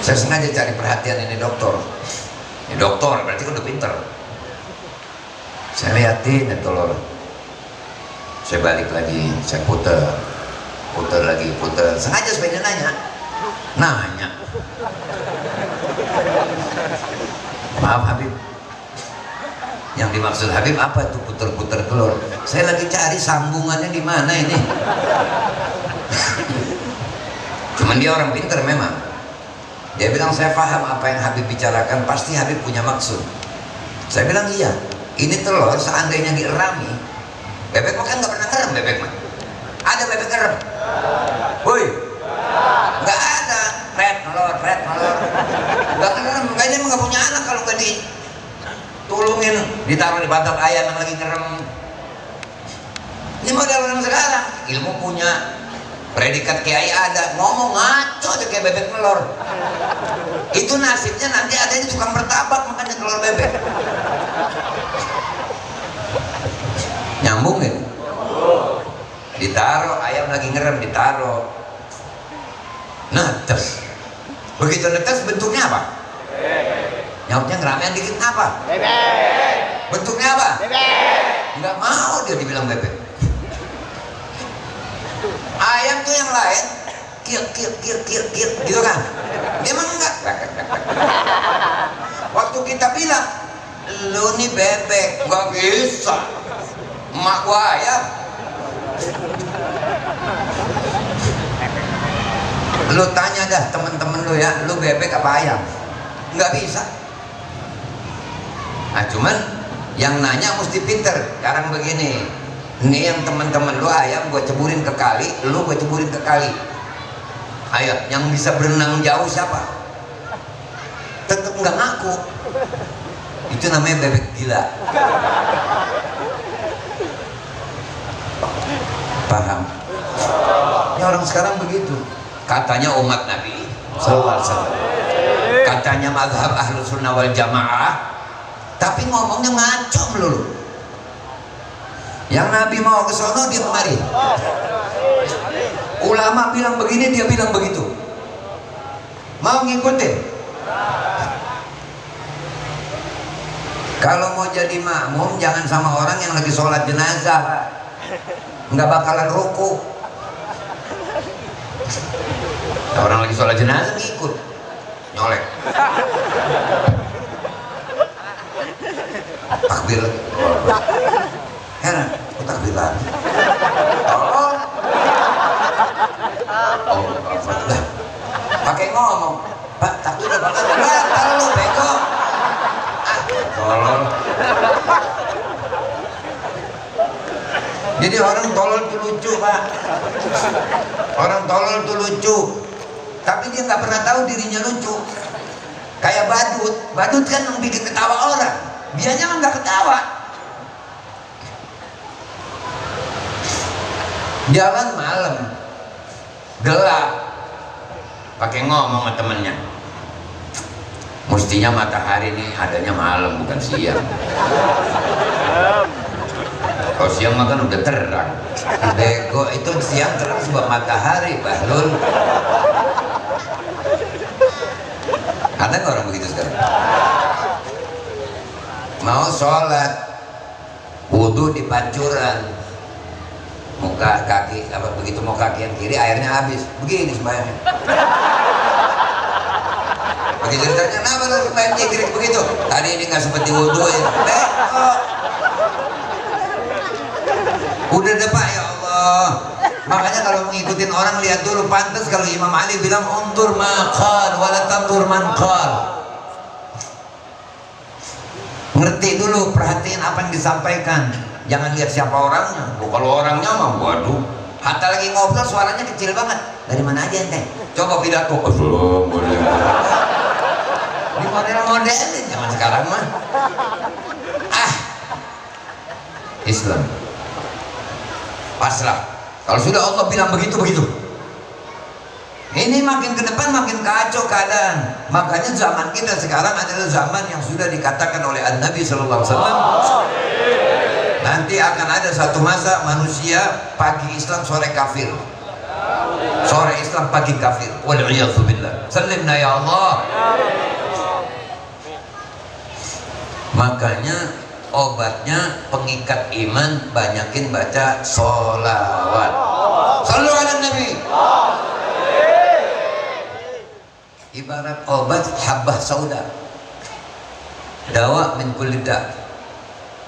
Saya sengaja cari perhatian ini dokter. Ini dokter berarti kan udah pinter. Saya liatin ya telur. Saya balik lagi, saya puter lagi. Sengaja supaya dia nanya. Maaf Habib, yang dimaksud Habib apa tuh puter telur? Saya lagi cari sambungannya di mana ini. Cuman dia orang pinter memang. Dia bilang, saya paham apa yang Habib bicarakan, pasti Habib punya maksud. Saya bilang, iya, ini telur seandainya dierami, bebek mah kan nggak pernah ngerem, bebek mah. Ada bebek ngerem? Woi, nggak ada. Red telur, nggak ngerem. Kayaknya emang nggak punya anak kalau nggak ditulungin, ditaruh di batok ayam yang lagi ngerem. Ini model orang sekarang, ilmu punya, predikat kiai ada, ngomong ngaco aja kayak bebek telur. Itu nasibnya nanti ada di tukang bertabak makanya telur bebek. Nyambung ya? Ditaruh, ayam lagi ngerem, ditaruh, netes. Begitu netes bentuknya apa? Nyautnya ngeramean dikit apa? Bentuknya apa? Nggak mau dia dibilang bebek. Ayam tuh yang lain kir gitu kan, dia emang enggak. Waktu kita bilang lu nih bebek, nggak bisa, emak gua ayam. Lu tanya dah temen-temen lu ya, lu bebek apa ayam? Nggak bisa. Nah cuman yang nanya mesti pinter. Sekarang begini, ini yang teman-teman lu ayam gue ceburin ke kali, lu gue ceburin ke kali. Ayo, yang bisa berenang jauh siapa? Tetep nggak ngaku. Itu namanya bebek gila. Paham? Ya orang sekarang begitu. Katanya umat Nabi sallallahu alaihi wasallam. Katanya mazhab Ahlus Sunnah wal Jamaah, tapi ngomongnya ngaco melulu. Yang Nabi mau ke sono dia kemari. Ulama bilang begini dia bilang begitu. Mau ngikutin? Kalau mau jadi makmum jangan sama orang yang lagi sholat jenazah, nggak bakalan ruku. Orang lagi sholat jenazah ngikut, nyolek, takbir. Heran, takbir lagi. Oh, lah, pakai ngomong, Pak, takbir apa? Kalau lu bego, tolol. Jadi orang tolol tuh lucu, Pak. Orang tolol tuh lucu, tapi dia nggak pernah tahu dirinya lucu. Kayak badut kan yang bikin ketawa orang, dianya kan nggak ketawa. Jalan malam, gelap, pakai ngomong sama temennya. Mestinya matahari nih adanya malam bukan siang. Kalau siang mah kan udah terang. Bego, itu siang terang sebab matahari, Bahlul. Ada nggak orang begitu sekarang? Mau sholat, wudhu di pancuran, muka kaki apa begitu mau kaki yang kiri airnya habis, begini sembahyangnya. Begitu ditanya, kenapa lu sembahyang kiri begitu? Tadi ini nggak sempat diwudhuin. Udah deh Pak, ya Allah. Makanya kalau mengikutin orang lihat dulu, pantas kalau Imam Ali bilang untur maqal wala tantur manqal. Ngerti dulu, perhatiin apa yang disampaikan. Jangan lihat siapa orangnya. Kalau orangnya mah waduh. Hatta lagi ngobrol suaranya kecil banget. Dari mana aja ente? Coba pidato. Di model-modelin zaman sekarang mah. Islam. Pasrah. Kalau sudah Allah bilang begitu. Ini makin ke depan makin kacau keadaan. Makanya zaman kita sekarang adalah zaman yang sudah dikatakan oleh An-Nabi sallallahu alaihi wasallam. Nanti akan ada satu masa manusia pagi Islam sore kafir. Sore Islam pagi kafir. Wal'iyadzubillah. Salimna ya Allah. Makanya obatnya pengikat iman, banyakin baca sholawat. Sallu ala Nabi. Ibarat obat habbah sauda, dawa min kulli da'.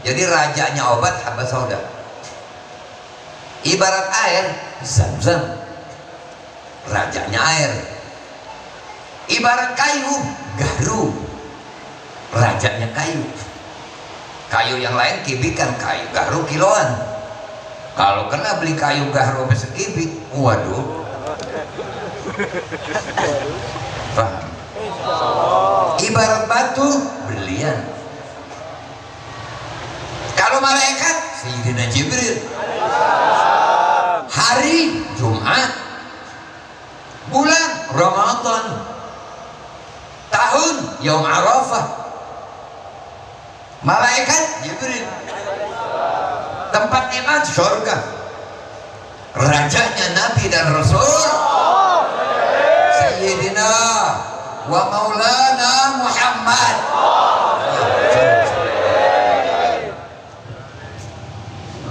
Jadi rajanya obat habbah sauda. Ibarat air Zam-zam, rajanya air. Ibarat kayu garu, rajanya kayu. Kayu yang lain kibikan, kayu garu kiloan. Kalau kena beli kayu garu sampai sekibik, waduh. Paham? Ibarat batu berlian. Kalau malaikat Sayyidina Jibril, hari Jumat, bulan Ramadan, tahun Yaum Arafah, malaikat Jibril, tempat nikmat surga, rajanya Nabi dan Rasul Sayyidina wa Maulana Muhammad.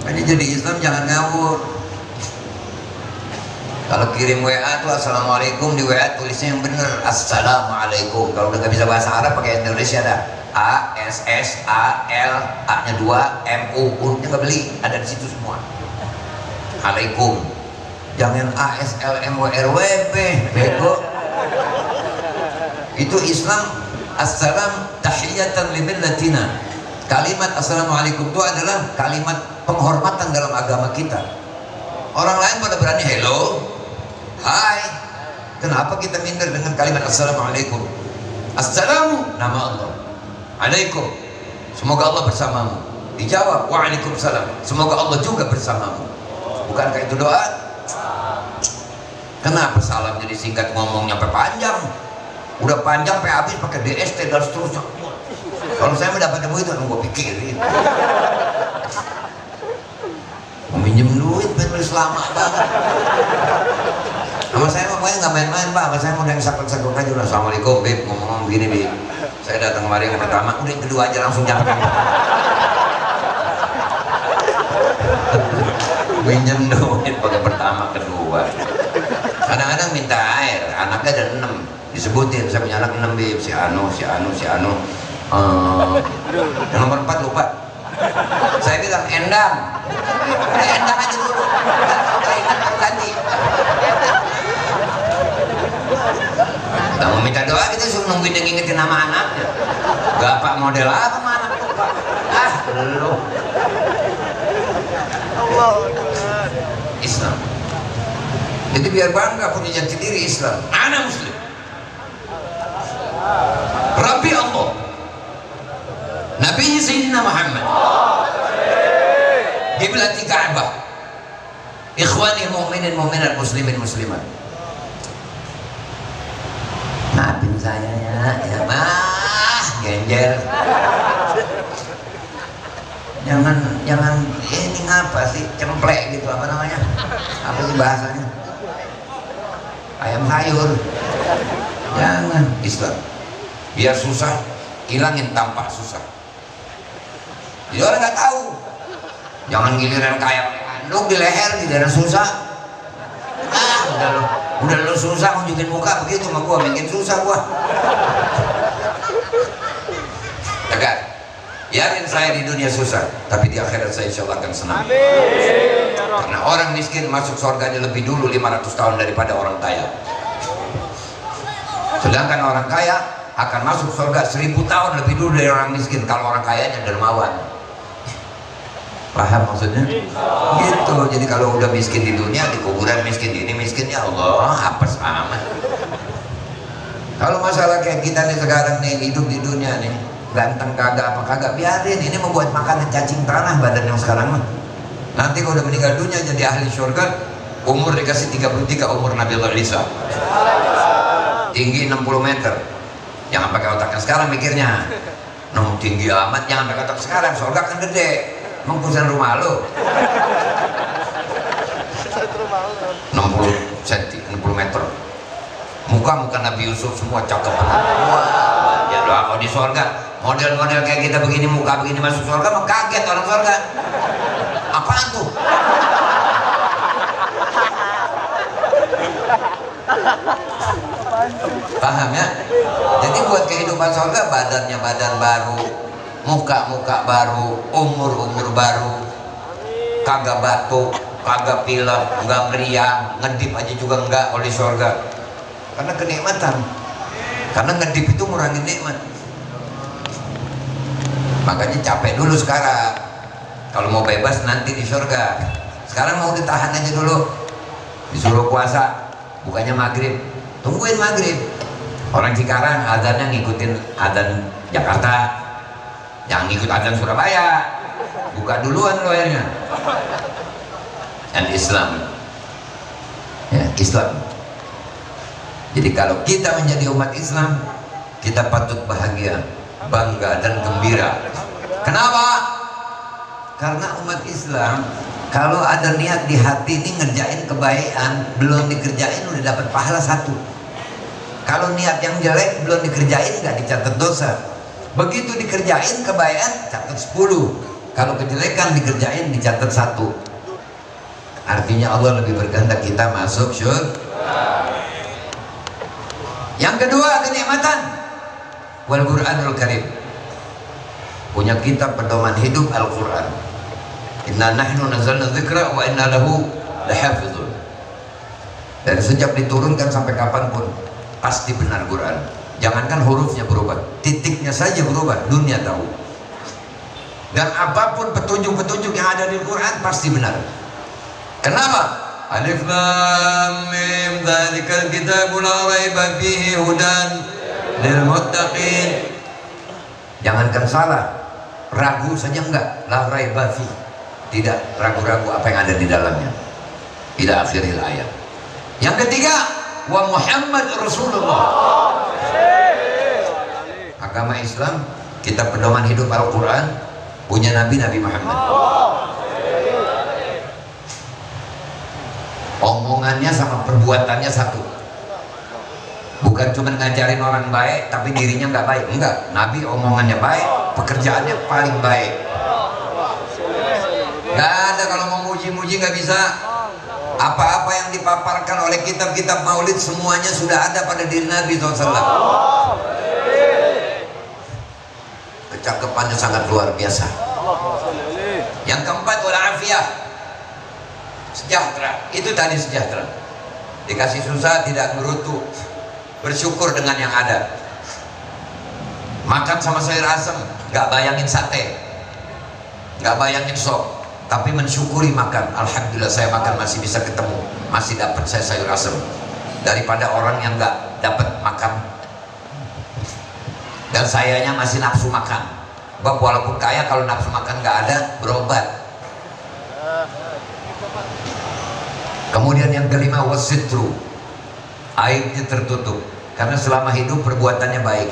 Makanya jadi Islam jangan ngawur. Kalau kirim WA tuh assalamualaikum, di WA tulisnya yang bener assalamualaikum. Kalau udah gak bisa bahasa Arab pakai Indonesia dah. A S S A L A nya 2 M U nya nggak beli, ada di situ semua. Alaikum. Jangan A S L M W R W P, bego. Itu Islam. Assalam tahiyatan li millatina. Kalimat assalamualaikum itu adalah kalimat penghormatan dalam agama kita. Orang lain pada berani hello, hai. Kenapa kita minder dengan kalimat assalamualaikum? Assalamu nama Allah, alaikum semoga Allah bersamamu. Dijawab waalaikumsalam, semoga Allah juga bersamamu. Bukankah itu doa? Kenapa salam jadi singkat, ngomongnya sampai panjang? Udah panjang sampai habis pakai DST dan seterusnya. Kalau saya mendapat ilmu itu gue pikirin. Meminjem duit menulis lama banget. Sama saya pokoknya nggak main-main Pak. Sama saya mau yang sakit-sakit aja. Assalamualaikum Bib, ngomong begini Bib. Saya datang kemarin yang pertama, udah yang kedua aja langsung jangan. Pinjam duit pakai pertama kedua. Kadang-kadang minta air, anaknya ada 6 disebutin, saya punya anak 6 Bib, si Anu. Yang nomor 4 lupa. Saya bilang Endang. Udah Endang aja dulu. Udah ingat ganti. Kita mau minta doa kita suruh nungguin yang ngingetin nama anaknya. Bapak model apa sama anak lupa? Ah, belum. Islam. Jadi biar bangga punya jati diri Islam. Anak Muslim. Rabbi Allah. Nabi Sayyidina Muhammad. Kiblati Ka'bah. Ikhwani mu'minin mu'minat muslimin muslimat. Maafin saya ya genjer. Jangan ini ngapa sih, cemplek gitu, apa namanya? Apa sih bahasanya? Ayam sayur. Jangan. Islam. Biar susah, hilangin tampak susah. Jadi orang nggak tahu. Jangan giliran kayak anduk di leher, di daerah susah. Udah lo susah nunjukin muka begitu sama gua, bikin susah gua. Tegar. Yakin saya di dunia susah, tapi di akhirat saya insya Allah akan senang. Amin. Karena orang miskin masuk surganya lebih dulu 500 tahun daripada orang kaya. Sedangkan orang kaya akan masuk surga 1000 tahun lebih dulu dari orang miskin kalau orang kayanya dermawan. Paham maksudnya? Gitu. Jadi kalau udah miskin di dunia, di kuburan miskin, di ini miskin, ya Allah, apa sama? Kalau masalah kayak kita nih sekarang nih, hidup di dunia nih, ganteng kagak apa kagak, biarin. Ini membuat makanan cacing tanah badan yang sekarang mah. Nanti kalau udah meninggal dunia jadi ahli surga, umur dikasih 33 umur Nabi Allah Isa. Tinggi 60 meter. Jangan pakai otaknya sekarang mikirnya. Tinggi amat, jangan pakai otak sekarang, surga kan gede. Mengkusan rumah lo 60 cm, 60 meter. Muka Nabi Yusuf semua cakep. Wah, ya doa kalau di surga model-model kayak kita begini, muka begini masuk surga mah kaget orang surga. Apaan tuh? Paham ya? Jadi buat kehidupan surga, badannya badan baru, muka baru, umur baru, kagak batuk, kagak pilek, enggak meriang, ngedip aja juga enggak oleh surga. Karena kenikmatan. Karena ngedip itu ngurangin nikmat. Makanya capek dulu sekarang. Kalau mau bebas nanti di surga. Sekarang mau ditahan aja dulu. Disuruh puasa, bukannya maghrib, tungguin maghrib. Orang Cikarang azannya ngikutin azan Jakarta, yang ngikut azan Surabaya. Buka duluan lo akhirnya. Dan Islam, ya Islam. Jadi kalau kita menjadi umat Islam, kita patut bahagia, bangga dan gembira. Kenapa? Karena umat Islam kalau ada niat di hati ini ngerjain kebaikan, belum dikerjain udah dapat pahala 1. Kalau niat yang jelek belum dikerjain nggak dicatat dosa. Begitu dikerjain kebaikan catat 10. Kalau kejelekan dikerjain dicatat 1. Artinya Allah lebih berkehendak kita masuk surga. Yang kedua, kenikmatan wal Qur'anul Karim. Punya kitab pedoman hidup Al-Qur'an. Inna nahnu nazzalna dzikra wa inna lahu lahafizun. Dan sejak diturunkan sampai kapanpun pasti benar Quran. Jangankan hurufnya berubah, titiknya saja berubah, dunia tahu. Dan apapun petunjuk-petunjuk yang ada di Quran pasti benar. Kenapa? Alif Lam Mim dzalikal kitabu la raiba fihi hudan lil muttaqin. Jangankan salah, ragu saja enggak, la raiba fihi. Tidak ragu-ragu apa yang ada di dalamnya. Ila akhiril ayat. Yang ketiga, wa Muhammad Rasulullah. Agama Islam, kita pedoman hidup Al-Quran, punya Nabi Muhammad. Omongannya sama perbuatannya satu. Bukan cuma ngajarin orang baik tapi dirinya nggak baik. Enggak, Nabi omongannya baik, pekerjaannya paling baik. Nggak ada kalau mau muji-muji nggak bisa. Apa-apa yang dipaparkan oleh kitab-kitab maulid semuanya sudah ada pada diri Nabi SAW. Kecakapannya sangat luar biasa. Yang keempat, wal-afiyah, sejahtera. Itu tadi sejahtera. Dikasih susah tidak ngerutu, bersyukur dengan yang ada. Makan sama sayur asem, nggak bayangin sate, nggak bayangin sop, tapi mensyukuri makan. Alhamdulillah saya makan masih bisa ketemu, masih dapat saya sayur asem, daripada orang yang nggak dapat makan dan sayanya masih nafsu makan. Sebab walaupun kaya kalau nafsu makan nggak ada, berobat. Kemudian yang kelima, wasitru, aibnya tertutup karena selama hidup perbuatannya baik.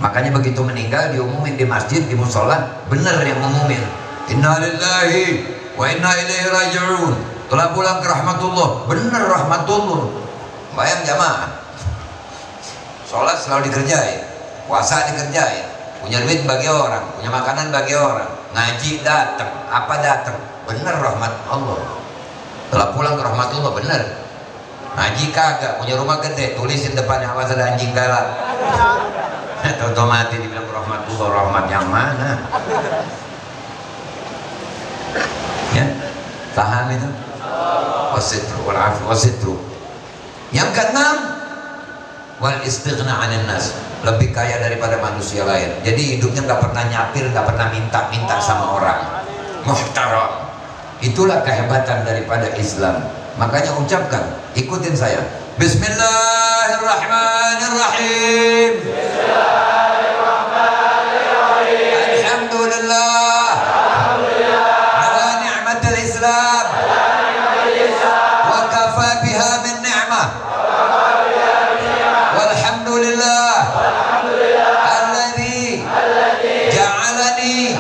Makanya begitu meninggal diumumin di masjid, di musola, benar yang ngumumin, inna lillahi wa inna ilaihi raji'un, telah pulang ke rahmatullah. Benar rahmatullah. Bayang jamaah, sholat selalu dikerjain, puasa dikerjain, punya duit bagi orang, punya makanan bagi orang, ngaji datang, apa datang, benar rahmat Allah. Telah pulang ke rahmatullah, benar. Ngaji kagak, punya rumah gede, tulisin depannya awas ada anjing galak. Tahu-tahu mati dibilang rahmatullah, rahmat yang mana? Ya, paham itu? Wasitru, wal-afi, wasitru. Yang keenam, wal istighna 'anil nas, lebih kaya daripada manusia lain. Jadi hidupnya nggak pernah nyapir, nggak pernah minta-minta sama orang. Muhtaram. Itulah kehebatan daripada Islam. Makanya ucapkan, ikutin saya. Bismillahirrahmanirrahim. Bismillahirrahmanirrahim. Alhamdulillah. Alhamdulillah. Ala ni'matil Islam. Ala ni'matil Islam. Wa kafa biha min ni'mah. Walhamdulillah. Walhamdulillah. Alladzi ja'alani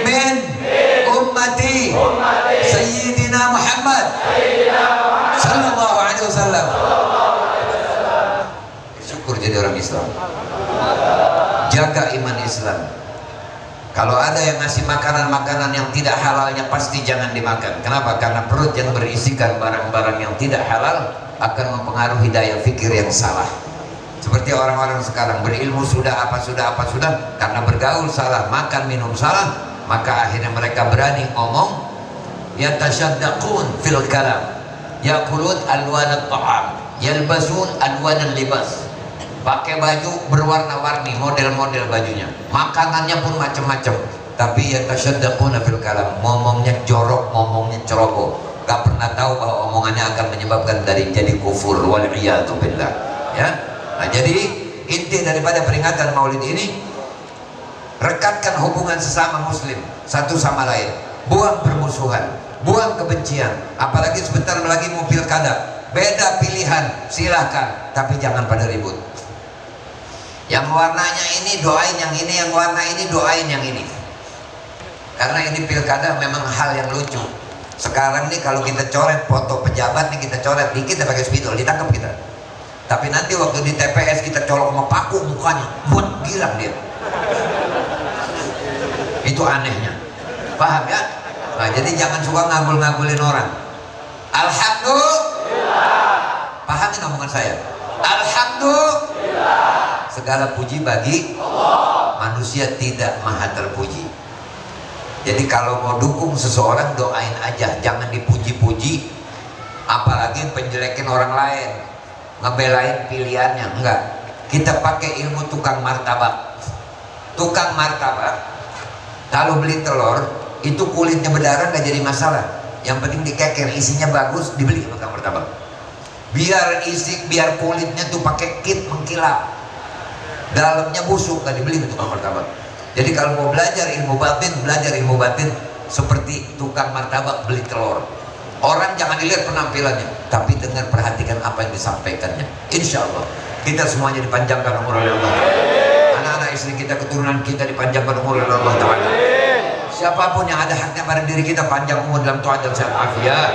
min ummati Sayyidina Muhammad sallallahu alaihi wasallam. Syukur jadi orang Islam. Jaga iman Islam. Kalau ada yang ngasih makanan-makanan yang tidak halalnya pasti jangan dimakan. Kenapa? Karena perut yang berisikan barang-barang yang tidak halal akan mempengaruhi daya fikir yang salah. Seperti orang-orang sekarang berilmu sudah apa sudah, karena bergaul salah, makan minum salah, maka akhirnya mereka berani ngomong, yatashaddaqun fil kalam, yaqulun alwan at-ta'am, yalbasun alwan al-libas. pakai baju berwarna-warni, model-model bajunya, makanannya pun macam-macam, tapi yatasyaddaquna fil kalam, ngomongnya jorok, ngomongnya ceroboh, gak pernah tahu bahwa omongannya akan menyebabkan dari jadi kufur, wal'iyadu billah. Ya, nah jadi inti daripada peringatan Maulid ini, rekatkan hubungan sesama muslim satu sama lain, buang permusuhan, buang kebencian. Apalagi sebentar lagi mau pilkada, beda pilihan silahkan, tapi jangan pada ribut. Yang warnanya ini doain yang ini, yang warna ini doain yang ini. Karena ini pilkada memang hal yang lucu. Sekarang nih kalau kita coret foto pejabat nih, kita coret dikit kita pakai spidol, ditangkap kita. Tapi nanti waktu di TPS kita colok sama paku mukanya, buat gilang dia. Itu anehnya. Paham ya? Nah, jadi jangan suka ngabul-ngabulin orang. Alhamdulillah. Pahamin omongan saya. Alhamdulillah. Segala puji bagi Allah. Manusia tidak maha terpuji. Jadi kalau mau dukung seseorang, doain aja, jangan dipuji-puji. Apalagi penjelekin orang lain, ngebelain pilihannya, enggak. Kita pakai ilmu tukang martabak. Tukang martabak, kalau beli telur itu kulitnya berdarah nggak jadi masalah. Yang penting dikeker, isinya bagus, dibeli tukang martabak. Biar kulitnya tuh pakai kit mengkilap, dalamnya busuk, nggak dibeli tukang martabak. Jadi kalau mau belajar ilmu batin seperti tukang martabak beli telur. Orang jangan dilihat penampilannya, tapi dengar, perhatikan apa yang disampaikannya. Insya Allah kita semuanya dipanjangkan umur oleh Allah. Anak-anak istri kita, keturunan kita dipanjangkan umur oleh Allah Ta'ala. Siapapun yang ada haknya pada diri kita, panjang umur dalam taat dan sehat afiat.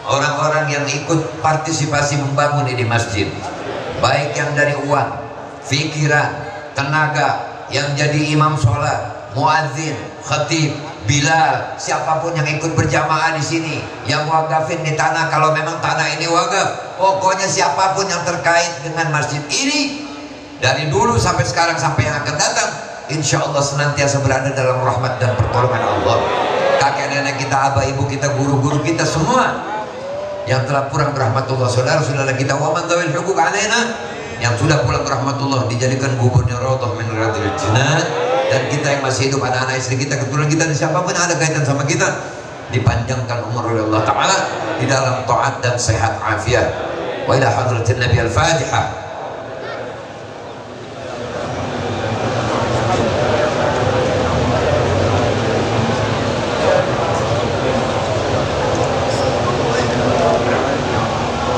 Orang-orang yang ikut partisipasi membangun ini masjid, baik yang dari uang, pikiran, tenaga, yang jadi imam sholat, muadzin, khatib, bilal, siapapun yang ikut berjamaah di sini, yang wakafin di tanah, kalau memang tanah ini wakaf, pokoknya siapapun yang terkait dengan masjid ini, dari dulu sampai sekarang sampai yang akan datang, insya Allah senantiasa berada dalam rahmat dan pertolongan Allah. Kakek nenek kita, abah ibu kita, guru-guru kita semua yang telah pulang berahmatullah, saudara-saudara kita, wa man dzawil huquq alaina, yang sudah pulang ke rahmatullah dijadikan guburnya raudhah min riyadil jannah. Dan kita yang masih hidup, anak-anak istri kita, keturunan kita, dan siapapun yang ada kaitan sama kita, dipanjangkan umur oleh Allah Ta'ala di dalam taat dan sehat afiat. Wa ila hadratin Nabi al-Fatihah.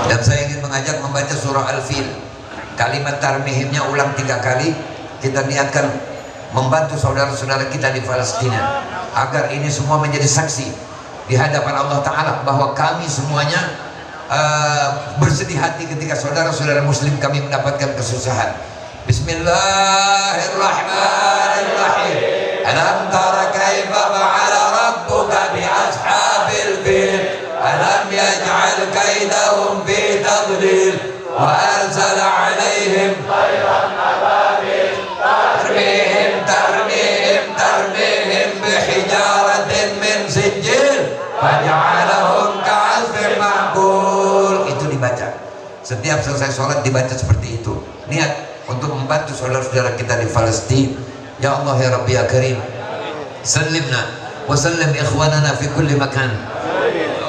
Dan saya ingin mengajak membaca surah Al-Fil. Kalimat tarmihimnya ulang 3 kali. Kita niatkan membantu saudara-saudara kita di Palestina agar ini semua menjadi saksi di hadapan Allah Ta'ala bahwa kami semuanya bersedih hati ketika saudara-saudara muslim kami mendapatkan kesusahan. Bismillahirrahmanirrahim. Alam tara kaifa fa'ala rabbuka bi ashabil fil alam yaj'al kaidahum fi tadlil wa arsala 'alaihim tayran ababil tarmihim bihijaratin min sijil faj'alahum ka'asfin ma'kul. Itu dibaca setiap selesai sholat, dibaca seperti itu. Niat untuk membantu saudara-saudara kita di Palestina. Ya Allah ya Rabbi ya Karim, sallimna wa sallim ikhwanana fi kulli makan,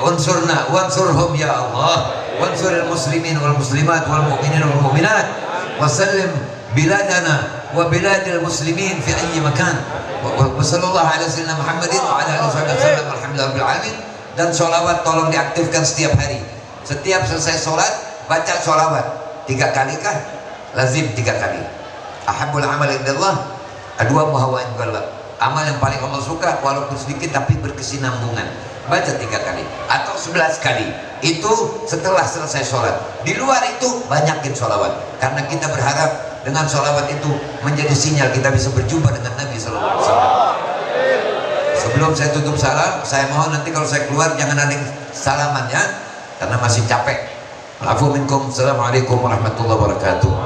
unsurna wansurhum ya Allah, wansuril muslimin wal muslimat wal mu'minin wal mu'minat, wa sallim biladana wa biladil muslimin fi ayyi makan. Wa sallallahu ala sayyidina Muhammadin wa ala alihi wasallam. Alhamdulillahirabbil alamin. Dan sholawat tolong diaktifkan setiap hari. Setiap selesai sholat baca sholawat 3 kali kah? Lazim 3 kali. Ahabbul amal indallah adwa muhawain galak. Amal yang paling Allah suka walaupun sedikit tapi berkesinambungan. Baca 3 kali atau 11 kali. Itu setelah selesai sholat. Di luar itu banyakin sholawat, karena kita berharap dengan sholawat itu menjadi sinyal kita bisa berjumpa dengan Nabi Sallallahu Alaihi Wasallam. Sebelum saya tutup salam, saya mohon nanti kalau saya keluar jangan ada yang salaman ya, karena masih capek. Afu minkum. Assalamualaikum warahmatullahi wabarakatuh.